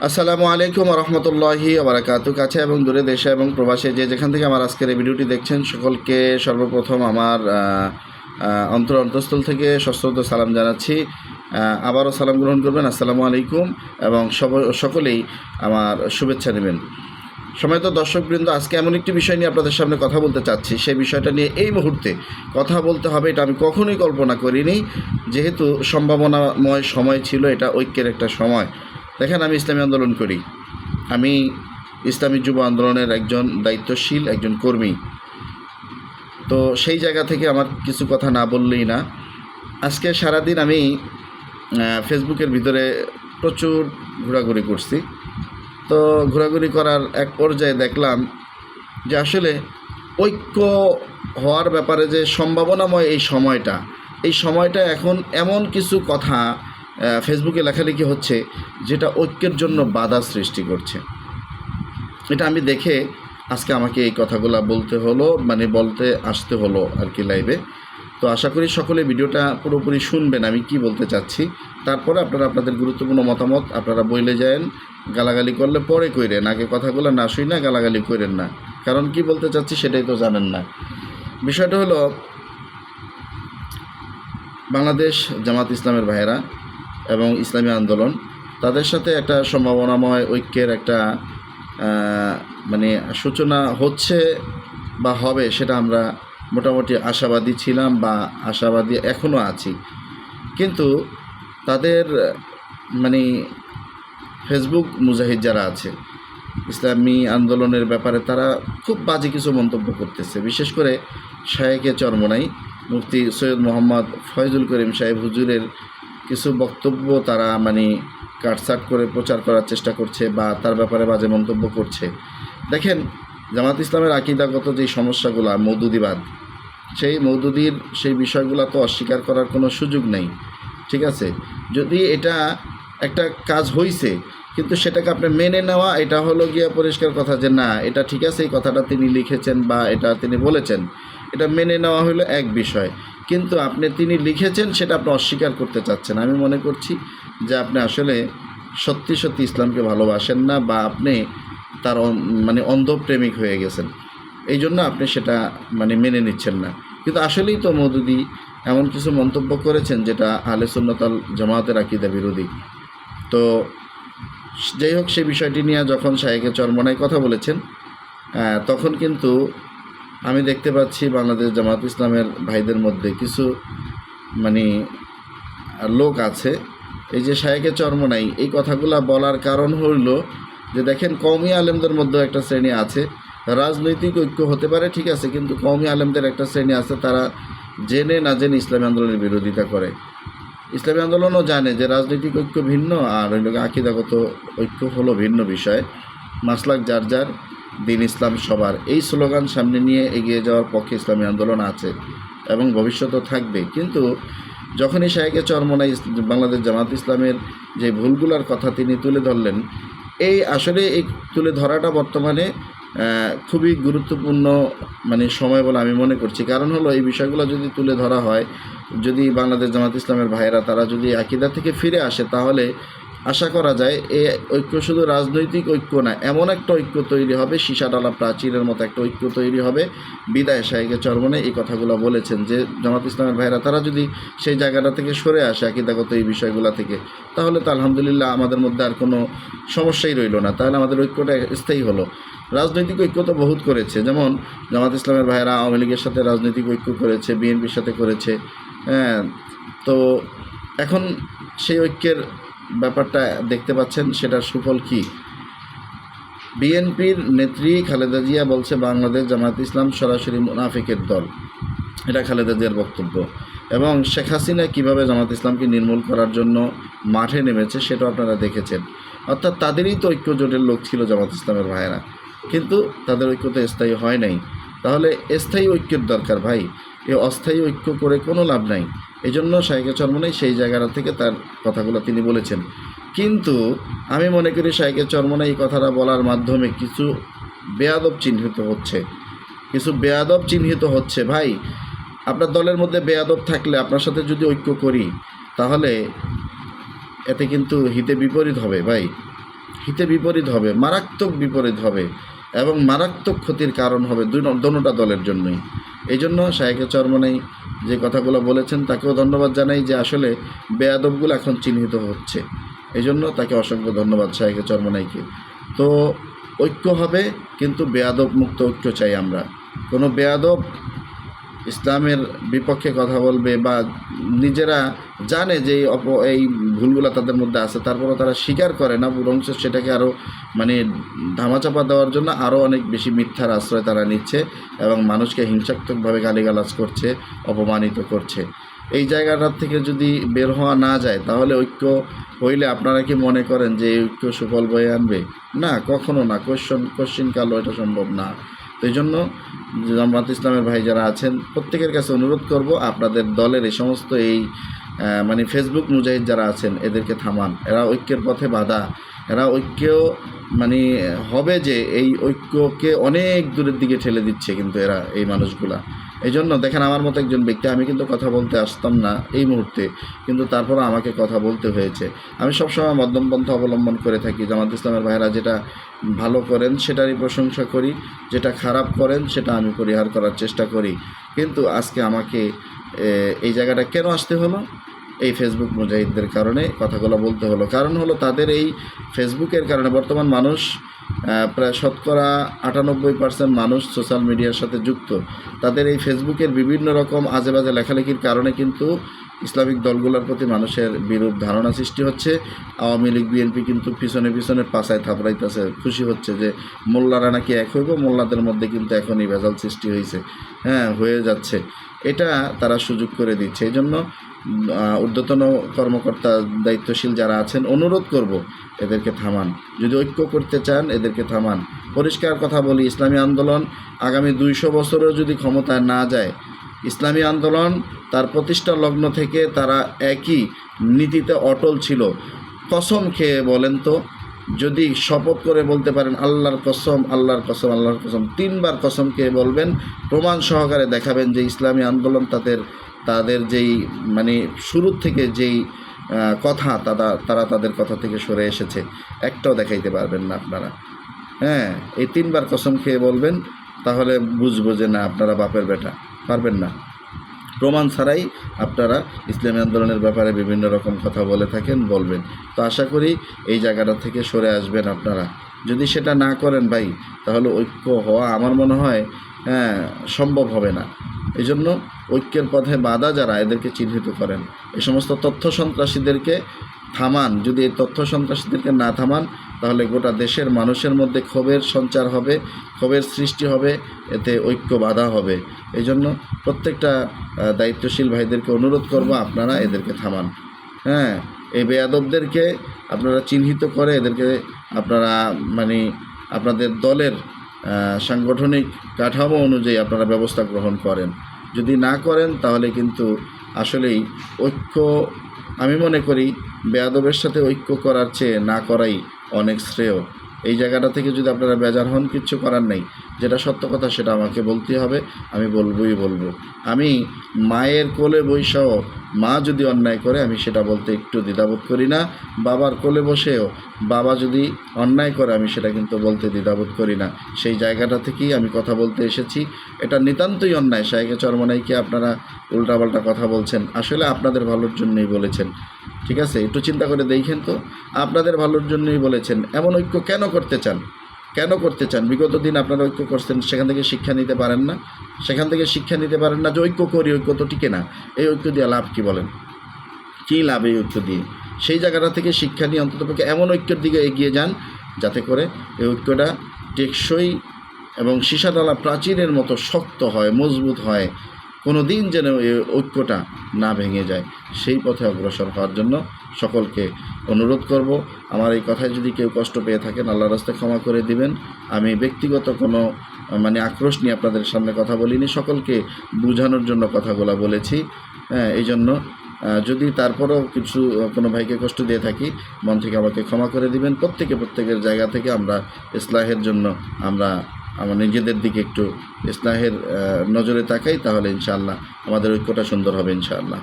আসসালামু আলাইকুম রহমতুল্লাহি ওবারাকাতু। কাছে এবং দূরে, দেশে এবং প্রবাসে যে যেখান থেকে আমার আজকের এই ভিডিওটি দেখছেন, সকলকে সর্বপ্রথম আমার অন্তঃস্থল থেকে সশ্রদ্ধ সালাম জানাচ্ছি। আবারও সালাম গ্রহণ করবেন, আসসালামু আলাইকুম, এবং সকলেই আমার শুভেচ্ছা নেবেন। সময়ত দর্শকবৃন্দ, আজকে এমন একটি বিষয় নিয়ে আপনাদের সামনে কথা বলতে চাচ্ছি। সেই বিষয়টা নিয়ে এই মুহূর্তে কথা বলতে হবে, এটা আমি কখনোই কল্পনা করিনি, যেহেতু সম্ভাবনাময় সময় ছিল, এটা ঐক্যের একটা সময়। দেখেন, আমি ইসলামী আন্দোলন করি, আমি ইসলামী যুব আন্দোলনের একজন দায়িত্বশীল একজন কর্মী। তো সেই জায়গা থেকে আমার কিছু কথা না বললেই না। আজকে সারাদিন আমি ফেসবুকের ভিতরে প্রচুর ঘোরাঘুরি করছি। তো ঘোরাঘুরি করার এক পর্যায়ে দেখলাম যে আসলে ঐক্য হওয়ার ব্যাপারে যে সম্ভাবনাময় এই সময়টা এখন এমন কিছু কথা ফেসবুকে লেখালেখি হচ্ছে যেটা ঐক্যের জন্য বাধা সৃষ্টি করছে। এটা আমি দেখে আজকে আমাকে এই কথাগুলো বলতে আসতে হলো আর কি লাইভে। তো আশা করি সকলে ভিডিওটা পুরোপুরি শুনবেন আমি কি বলতে চাচ্ছি। তারপরে আপনারা আপনাদের গুরুত্বপূর্ণ মতামত আপনারা বইলে যায়েন। গালাগালি করলে পরে কইরেন, আগে কথাগুলো না শুই না গালাগালি কইরেন না, কারণ কি বলতে চাচ্ছি সেটাই তো জানেন না। বিষয়টা হলো, বাংলাদেশ জামাত ইসলামের ভাইয়েরা এবং ইসলামী আন্দোলন, তাদের সাথে একটা সম্ভাবনাময় ঐক্যের একটা সূচনা হচ্ছে বা হবে, সেটা আমরা মোটামুটি আশাবাদী ছিলাম বা আশাবাদী এখনও আছি। কিন্তু তাদের ফেসবুক মুজাহিদ যারা আছে ইসলামী আন্দোলনের ব্যাপারে, তারা খুব বাজে কিছু মন্তব্য করতেছে। বিশেষ করে শায়েখে চরমোনাই মুফতি সৈয়দ মোহাম্মদ ফয়জুল করিম সাহেব হুজুরের কিছু বক্তব্য তারা কাটছাট করে প্রচার করার চেষ্টা করছে বা তার ব্যাপারে বাজে মন্তব্য করছে। দেখেন, জামাত ইসলামের আকীদাগত যেই সমস্যাগুলো, মওদুদিবাদ, সেই বিষয়গুলো তো অস্বীকার করার কোনো সুযোগ নেই। ঠিক আছে, যদি এটা একটা কাজ হইছে কিন্তু সেটাকে আপনি মেনে নেওয়া, এটা হলো গিয়া পরিষ্কার কথা যে না, এটা ঠিক আছে, এই কথাটা তিনি লিখেছেন বা এটা তিনি বলেছেন, এটা মেনে নেওয়া হলো এক বিষয়। কিন্তু তিনি লিখেছেন সেটা আপনি অস্বীকার করতে চাচ্ছেন। আমি মনে করছি যে আপনি আসলে সত্যি সত্যি ইসলামকে ভালোবাসেন না, বা আপনি তার অন্ধপ্রেমিক হয়ে গেছেন। এই জন্য আপনি সেটা মেনে নিচ্ছেন না। কিন্তু আসলেই তো মওদুদি এমন কিছু মন্তব্য করেছেন যেটা আহলে সুন্নাত ওয়াল জামাতের আকীদা বিরোধী। তো যাই হোক, সেই বিষয়টি নিয়ে যখন শায়েখে চরমোনাই কথা বলেছেন, তখন কিন্তু আমি দেখতে পাচ্ছি বাংলাদেশ জামাত ইসলামের ভাইদের মধ্যে কিছু লোক আছে, এই যে শায়েখে চরমোনাই এই কথাগুলো বলার কারণ হইল যে দেখেন, কওমি আলেমদের মধ্যে একটা শ্রেণী আছে, রাজনৈতিক ঐক্য হতে পারে ঠিক আছে, কিন্তু কওমি আলেমদের একটা শ্রেণী আছে, তারা জেনে না জেনে ইসলামী আন্দোলনের বিরোধিতা করে। ইসলামী আন্দোলনও জানে যে রাজনৈতিক ঐক্য ভিন্ন আর আকীদাগত ঐক্য হলো ভিন্ন বিষয়। মাসলাক যার যার, দিন ইসলাম সবার, এই স্লোগান সামনে নিয়ে এগিয়ে যাওয়ার পক্ষে ইসলামী আন্দোলন আছে এবং ভবিষ্যতেও থাকবে। কিন্তু যখনই শায়েখে চরমোনাই বাংলাদেশ জামাত ইসলামের যে ভুলগুলোর কথা তিনি তুলে ধরলেন, আসলে এই তুলে ধরাটা বর্তমানে খুবই গুরুত্বপূর্ণ সময় বলে আমি মনে করছি। কারণ হলো, এই বিষয়গুলো যদি তুলে ধরা হয়, যদি বাংলাদেশ জামাত ইসলামের ভাইয়েরা তারা যদি আকীদা থেকে ফিরে আসে, তাহলে আশা করা যায় এই ঐক্য শুধু রাজনৈতিক ঐক্য না, এমন একটা ঐক্য তৈরি হবে, সীসাডালা প্রাচীরের মতো একটা ঐক্য তৈরি হবে। বিদায় শায়েখে চরমোনাই এই কথাগুলো বলেছেন যে জামাত ইসলামের ভাইয়েরা তারা যদি সেই জায়গাটা থেকে সরে আসে আকীদাগত এই বিষয়গুলো থেকে, তাহলে তো আলহামদুলিল্লাহ আমাদের মধ্যে আর কোনো সমস্যাই রইল না, তাহলে আমাদের ঐক্যটা স্থায়ী হলো। রাজনৈতিক ঐক্য তো বহুত করেছে, যেমন জামাত ইসলামের ভাইয়েরা আওয়ামী লীগের সাথে রাজনৈতিক ঐক্য করেছে, বিএনপির সাথে করেছে। তো এখন সেই ঐক্যের ব্যাপারটা দেখতে পাচ্ছেন, সেটার সুফল কি? বিএনপির নেত্রী খালেদা জিয়া বলছে বাংলাদেশ জামাত ইসলাম সরাসরি মুনাফিকের দল, এটা খালেদা জিয়ার বক্তব্য। এবং শেখ হাসিনা কীভাবে জামাত ইসলামকে নির্মূল করার জন্য মাঠে নেমেছে সেটাও আপনারা দেখেছেন। অর্থাৎ তাদেরই তো ঐক্য জোটের লোক ছিল জামাত ইসলামের ভাইয়েরা, কিন্তু তাদের ঐক্য তো স্থায়ী হয় নাই। তাহলে স্থায়ী ঐক্যের দরকার ভাই, এই অস্থায়ী ঐক্য করে কোনো লাভ নাই। এই জন্য শায়েখে চরমোনাই সেই জায়গাটা থেকে তার কথাগুলো তিনি বলেছেন। কিন্তু আমি মনে করি শায়েখে চরমোনাই এই কথাটা বলার মাধ্যমে কিছু বেয়াদব চিহ্নিত হচ্ছে। ভাই, আপনার দলের মধ্যে বেয়াদব থাকলে আপনার সাথে যদি ঐক্য করি, তাহলে এতে কিন্তু হিতে বিপরীত হবে ভাই। হিতে বিপরীত হবে, মারাত্মক বিপরীত হবে এবং মারাত্মক ক্ষতির কারণ হবে দোনোটা দলের জন্যই। এই জন্য শায়েখে চরমনাই যে কথাগুলো বলেছেন তাকেও ধন্যবাদ জানাই যে আসলে বেয়াদবগুলো এখন চিহ্নিত হচ্ছে। এই জন্য তাকে অসংখ্য ধন্যবাদ শায়েখে চরমনাইকে। তো ঐক্য হবে, কিন্তু বেয়াদব মুক্ত ঐক্য চাই আমরা। কোনো বেয়াদব ইসলামের বিপক্ষে কথা বলবে বা নিজেরা জানে যে এই ভুলগুলো তাদের মধ্যে আছে, তারপরও তারা স্বীকার করে না, বরং সেটাকে আরও ধামাচাপা দেওয়ার জন্য আরও অনেক বেশি মিথ্যার আশ্রয় তারা নিচ্ছে এবং মানুষকে হিংসাত্মকভাবে গালিগালাজ করছে, অপমানিত করছে। এই জায়গাটার থেকে যদি বের হওয়া না যায় তাহলে ঐক্য হইলে আপনারা কি মনে করেন যে এই ঐক্য সুফল বয়ে আনবে? না, কখনো না, কোশ্চিন কালও এটা সম্ভব না। তো এই জন্য জামাত ইসলামের ভাই যারা আছেন প্রত্যেকের কাছে অনুরোধ করব, আপনাদের দলের এই সমস্ত ফেসবুক মুজাহিদ যারা আছেন এদেরকে থামান। এরা ঐক্যের পথে বাধা, এরা ঐক্য হবে যে এই ঐক্যকে অনেক দূরের দিকে ঠেলে দিচ্ছে কিন্তু এরা, এই মানুষগুলা। এই জন্য দেখেন, আমার মতো একজন ব্যক্তি, আমি কিন্তু কথা বলতে আসতাম না এই মুহূর্তে, কিন্তু তারপরও আমাকে কথা বলতে হয়েছে। আমি সবসময় মধ্যমপন্থা অবলম্বন করে থাকি। জামাত ইসলামের ভাইরা যেটা ভালো করেন সেটারই প্রশংসা করি, যেটা খারাপ করেন সেটা আমি পরিহার করার চেষ্টা করি। কিন্তু আজকে আমাকে এই জায়গাটা কেন আসতে হলো? এই ফেসবুক মুজাহিদদের কারণে কথাগুলো বলতে হলো। কারণ হলো তাদের এই ফেসবুকের কারণে বর্তমান মানুষ প্রায় শতকরা 98% মানুষ সোশ্যাল মিডিয়ার সাথে যুক্ত। তাদের এই ফেসবুকের বিভিন্ন রকম আজে বাজে লেখালেখির কারণে কিন্তু ইসলামিক দলগুলোর প্রতি মানুষের বিরূপ ধারণা সৃষ্টি হচ্ছে। আওয়ামী লীগ বিএনপি কিন্তু পিছনে পিছনে পাছায় থাপড়াইতেছে, খুশি হচ্ছে যে মোল্লারা নাকি এক হইব, মোল্লাদের মধ্যে কিন্তু এখনই ভেজাল সৃষ্টি হয়েছে, হয়ে যাচ্ছে। এটা তারা সুযোগ করে দিচ্ছে। এই জন্য ঊর্ধ্বতন কর্মকর্তা দায়িত্বশীল যারা আছেন অনুরোধ করব, এদেরকে থামান। যদি ঐক্য করতে চান এদেরকে থামান। পরিষ্কার কথা বলি, ইসলামী আন্দোলন আগামী 200 বছরেও যদি ক্ষমতায় না যায়, ইসলামী আন্দোলন তার প্রতিষ্ঠা লগ্ন থেকে তারা একই নীতিতে অটল ছিল। কসম খেয়ে বলেন তো, যদি শপথ করে বলতে পারেন আল্লাহর কসম, আল্লাহর কসম, আল্লাহর কসম, 3 বার কসম খেয়ে বলবেন, প্রমাণ সহকারে দেখাবেন যে ইসলামী আন্দোলন তাদের যেই শুরুর থেকে যেই কথা তারা তাদের কথা থেকে সরে এসেছে, একটাও দেখাইতে পারবেন না আপনারা। এই 3 বার কসম খেয়ে বলবেন, তাহলে বুঝবো যে না, আপনারা বাপের বেটা। পারবেন না। প্রমাণ ছাড়াই আপনারা ইসলামী আন্দোলনের ব্যাপারে বিভিন্ন রকম কথা বলে থাকেন, বলবেন। তো আশা করি এই জায়গাটা থেকে সরে আসবেন আপনারা। যদি সেটা না করেন ভাই, তাহলে ঐক্য হওয়া আমার মনে হয় সম্ভব হবে না। এই জন্য ঐক্যের পথে বাধা যারা, এদেরকে চিহ্নিত করেন। এই সমস্ত তথ্য সন্ত্রাসীদেরকে থামান। যদি এই তথ্য সন্ত্রাসীদেরকে না থামান, তাহলে গোটা দেশের মানুষের মধ্যে ক্ষোভের সঞ্চার হবে, ক্ষোভের সৃষ্টি হবে, এতে ঐক্য বাধা হবে। এই জন্য প্রত্যেকটা দায়িত্বশীল ভাইদেরকে অনুরোধ করব, আপনারা এদেরকে থামান। এই বেয়াদবদেরকে আপনারা চিহ্নিত করে এদেরকে আপনারা আপনাদের দলের সাংগঠনিক কাঠামো অনুযায়ী আপনারা ব্যবস্থা গ্রহণ করেন। যদি না করেন তাহলে কিন্তু আসলেই ঐক্য, আমি মনে করি বেয়াদবের সাথে ঐক্য করার চেয়ে না করাই অনেক শ্রেয়। এই জায়গাটা থেকে যদি আপনারা বেজার হন, কিচ্ছু করার নেই। যেটা সত্য কথা সেটা আমাকে বলতেই হবে, আমি বলবো। আমি মায়ের কোলে বৈশাও মা যদি অন্যায় করে আমি সেটা বলতে একটু দ্বিধাবোধ করি না। বাবার কোলে বসেও বাবা যদি অন্যায় করে আমি সেটা কিন্তু বলতে দ্বিধাবোধ করি না। সেই জায়গাটা থেকেই আমি কথা বলতে এসেছি। এটা নিতান্তই অন্যায়। শায়েখে চরমনাইকে আপনারা উল্টাপাল্টা কথা বলছেন, আসলে আপনাদের ভালোর জন্যই বলেছেন। ঠিক আছে, একটু চিন্তা করে দেখেন তো, আপনাদের ভালোর জন্যই বলেছেন। এমন ঐক্য কেন করতে চান? বিগত দিন আপনারা ঐক্য করছেন, সেখান থেকে শিক্ষা নিতে পারেন না যে ঐক্য করি, ঐক্য তো টিকে না। এই ঐক্য দিয়ে লাভ কি বলেন? কী লাভ এই ঐক্য দিয়ে? সেই জায়গাটা থেকে শিক্ষা নিয়ে অন্ততপক্ষে এমন ঐক্যের দিকে এগিয়ে যান যাতে করে এই ঐক্যটা টেকসই এবং সীসাতলা প্রাচীরের মতো শক্ত হয়, মজবুত হয়। কোনো দিন যেন এই ঐক্যটা না ভেঙে যায়, সেই পথে অগ্রসর হওয়ার জন্য সকলকে অনুরোধ করব। আমার এই কথায় যদি কেউ কষ্ট পেয়ে থাকেন, আল্লাহর রাস্তায় ক্ষমা করে দিবেন। আমি ব্যক্তিগত কোনো আক্রোশ নিয়ে আপনাদের সামনে কথা বলিনি, সকলকে বোঝানোর জন্য কথাগুলো বলেছি। এই জন্য যদি তারপরেও কোনো ভাইকে কষ্ট দিয়ে থাকি, মন থেকে আমাকে ক্ষমা করে দিবেন। প্রত্যেকের জায়গা থেকে আমরা ইসলাহের জন্য আমরা নিজেদের দিকে একটু ইসলাহের নজরে তাকাই, তাহলে ইনশাআল্লাহ আমাদের ঐক্যটা সুন্দর হবে ইনশাআল্লাহ।